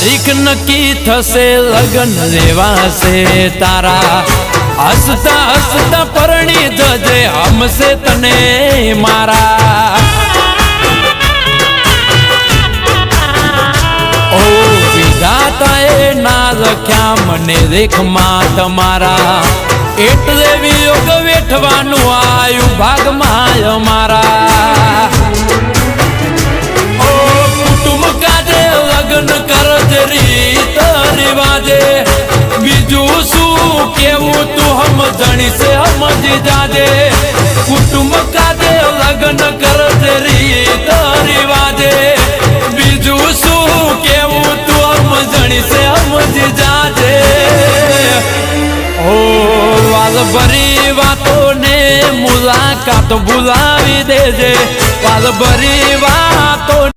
તારીખ નક્કી થશે લગન રેવાશે તારા હસતા હસતા પરણી જજે હમશે તને મારા ઓ વિધાતાએ ના લખ્યા મને રેખમાં તમારા એટલે વિયોગ વેઠવાનું આયુ ભાગમાં અમારા રીત રિવાજે બીજું શું કેવું તું સમજણી છે સમજી જાજે કુટુંબ કાજે લગ્ન કરજે રીત રિવાજે બીજું શું કેવું તું સમજણી છે સમજી જાજે ઓ વાલ ભરી વાતો ને મુલાકાત ભૂલાવી દેજે વાલ ભરી વાતો